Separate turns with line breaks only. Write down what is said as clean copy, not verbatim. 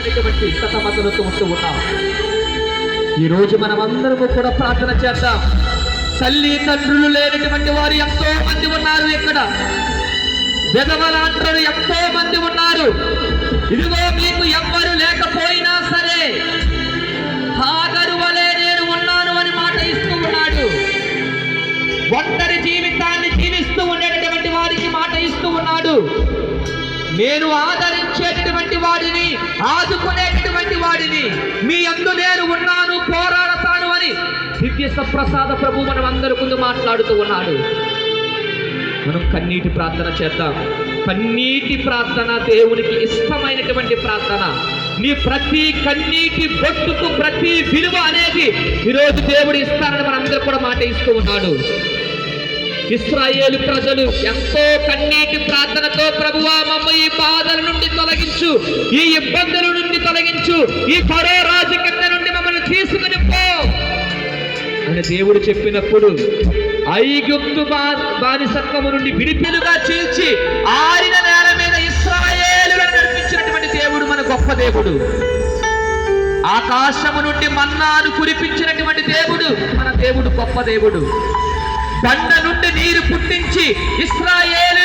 అనేటువంటి సతమతలతో ఉంటూ ఉన్నాం. ఈరోజు మనమందరము కూడా ప్రార్థన చేద్దాం. తల్లి తండ్రులు లేనటువంటి వారు ఎంతో మంది ఉన్నారు. ఇక్కడ విధవలాంటరు ఎంతో మంది ఉన్నారు. ఇదిగో మీకు ఎవ్వరు లేకపోయినా సరే హాగరు వలె నేను ఉన్నాను అని మాట ఇస్తూ ఉన్నాడు. ఒంటరి జీవితాన్ని జీవిస్తూ ఉండేటటువంటి వారికి మాట ఇస్తూ ఉన్నాడు. నేను ఆదరించేటటువంటి వాడిని, ఆదుకునేటటువంటి వాడిని, మీ యందు నేను ఉన్నాను, పోరాడతాను అని దివ్య ప్రసాద ప్రభు మనం అందరి ముందు మాట్లాడుతూ ఉన్నాడు. మనం కన్నీటి ప్రార్థన చేద్దాం. కన్నీటి ప్రార్థన దేవునికి ఇష్టమైనటువంటి ప్రార్థన. నీ ప్రతి కన్నీటి బొట్టుకు ప్రతి విలువ అనేది ఈరోజు దేవుడు ఇస్తానని మనందరూ కూడా మాట ఇస్తూ ఉన్నాడు. ఇశ్రాయేలు ప్రజలు ఎంతో కన్నీటి ప్రార్థనతో ప్రభువా మమ్మ ఈ బాధల నుండి తొలగించు, ఈ ఇబ్బందుల నుండి తొలగించు, ఈ ఫరో రాజు కింద నుండి మమ్మల్ని తీసుకుని పో అని దేవుడు చెప్పినప్పుడు ఐగుప్తు బానిసత్వము నుండి విడిపిలుగా చీల్చి ఆరిన నేల మీద ఇశ్రాయేలులను నడిపించినటువంటి దేవుడు మన గొప్ప దేవుడు. ఆకాశము నుండి మన్నాను కురిపించినటువంటి దేవుడు మన దేవుడు గొప్ప దేవుడు. బండ నుండి నీరు పుట్టించి ఇశ్రాయేలు